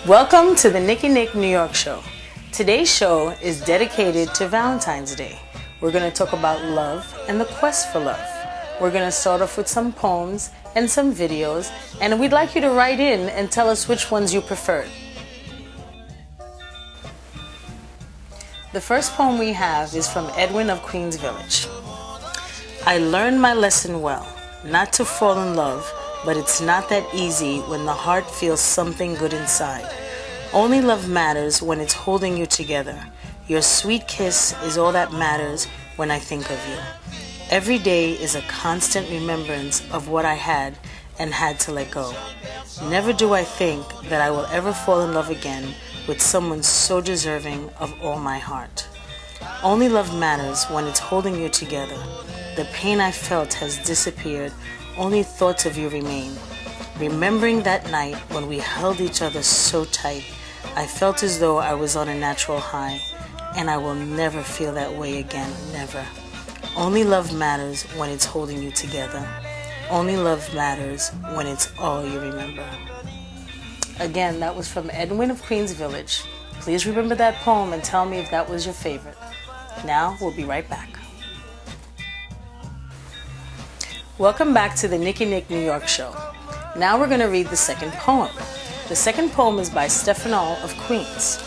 Welcome to the NickyNick New York show. Today's show is dedicated to Valentine's Day. We're going to talk about love and the quest for love. We're going to start off with some poems and some videos, and we'd like you to write in and tell us which ones you preferred. The first poem we have is from Edwin of Queens Village. I learned my lesson well, not to fall in love, but it's not that easy when the heart feels something good inside. Only love matters when it's holding you together. Your sweet kiss is all that matters when I think of you. Every day is a constant remembrance of what I had and had to let go. Never do I think that I will ever fall in love again with someone so deserving of all my heart. Only love matters when it's holding you together. The pain I felt has disappeared, only thoughts of you remain. Remembering that night when we held each other so tight, I felt as though I was on a natural high, and I will never feel that way again, never. Only love matters when it's holding you together. Only love matters when it's all you remember. Again, that was from Edwin of Queens Village. Please remember that poem and tell me if that was your favorite. Now, we'll be right back. Welcome back to the NickyNick New York show. Now we're going to read the second poem. The second poem is by Stefano of Queens.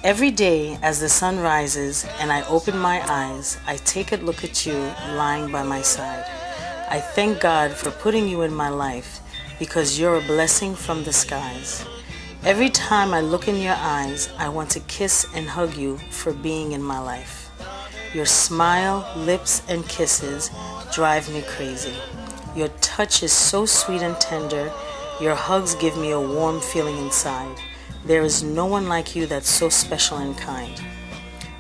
Every day as the sun rises and I open my eyes, I take a look at you lying by my side. I thank God for putting you in my life because you're a blessing from the skies. Every time I look in your eyes, I want to kiss and hug you for being in my life. Your smile, lips, and kisses drive me crazy. Your touch is so sweet and tender. Your hugs give me a warm feeling inside. There is no one like you that's so special and kind.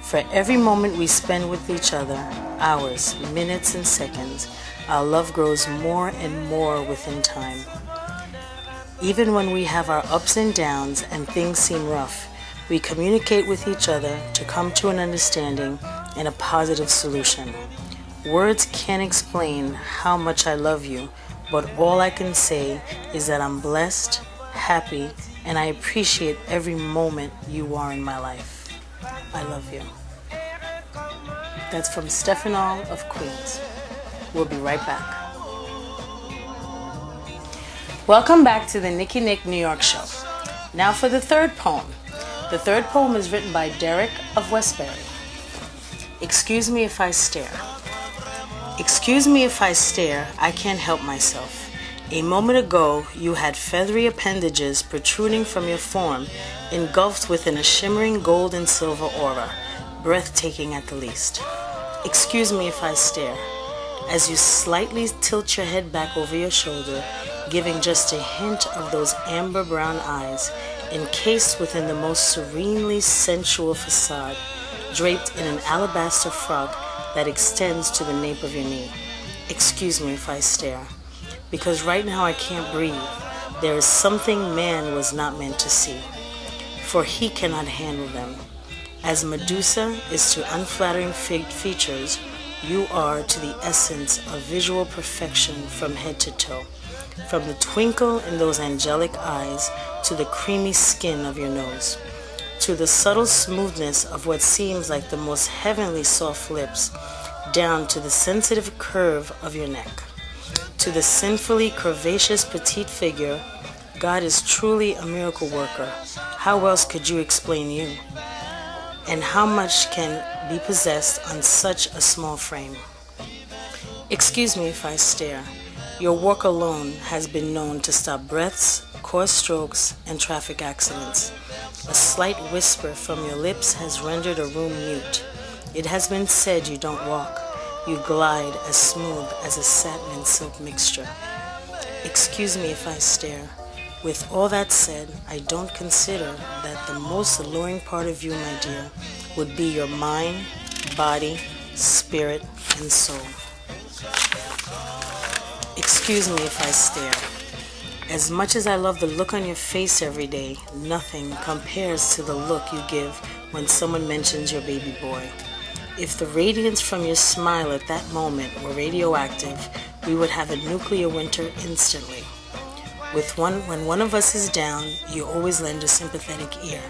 For every moment we spend with each other, hours, minutes, and seconds, our love grows more and more within time. Even when we have our ups and downs and things seem rough, we communicate with each other to come to an understanding and a positive solution. Words can't explain how much I love you, but all I can say is that I'm blessed, happy, and I appreciate every moment you are in my life. I love you. That's from Stefano of Queens. We'll be right back. Welcome back to the NickyNick New York show. Now for the third poem. The third poem is written by Derek of Westbury. Excuse me if I stare. Excuse me if I stare, I can't help myself. A moment ago, you had feathery appendages protruding from your form, engulfed within a shimmering gold and silver aura, breathtaking at the least. Excuse me if I stare, as you slightly tilt your head back over your shoulder, giving just a hint of those amber brown eyes, encased within the most serenely sensual facade, draped in an alabaster frock that extends to the nape of your knee. Excuse me if I stare, because right now I can't breathe. There is something man was not meant to see, for he cannot handle them. As Medusa is to unflattering features, you are to the essence of visual perfection from head to toe. From the twinkle in those angelic eyes to the creamy skin of your nose, to the subtle smoothness of what seems like the most heavenly soft lips, down to the sensitive curve of your neck. To the sinfully curvaceous petite figure, God is truly a miracle worker. How else could you explain you? And how much can be possessed on such a small frame? Excuse me if I stare. Your walk alone has been known to stop breaths, cause strokes, and traffic accidents. A slight whisper from your lips has rendered a room mute. It has been said you don't walk. You glide as smooth as a satin and silk mixture. Excuse me if I stare. With all that said, I don't consider that the most alluring part of you, my dear, would be your mind, body, spirit, and soul. Excuse me if I stare. As much as I love the look on your face every day, nothing compares to the look you give when someone mentions your baby boy. If the radiance from your smile at that moment were radioactive, we would have a nuclear winter instantly. When one of us is down, you always lend a sympathetic ear.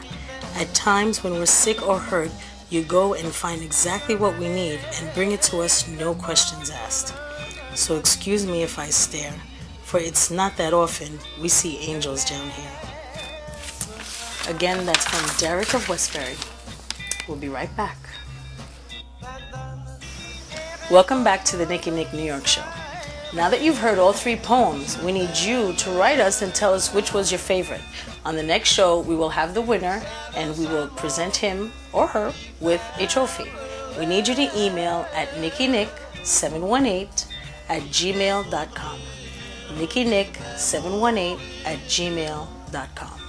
At times when we're sick or hurt, you go and find exactly what we need and bring it to us, no questions asked. So excuse me if I stare, for it's not that often we see angels down here. Again, that's from Derek of Westbury. We'll be right back. Welcome back to the NickyNick New York Show. Now that you've heard all 3 poems, we need you to write us and tell us which was your favorite. On the next show, we will have the winner and we will present him or her with a trophy. We need you to email at NickyNick718@gmail.com. NickyNick718@gmail.com.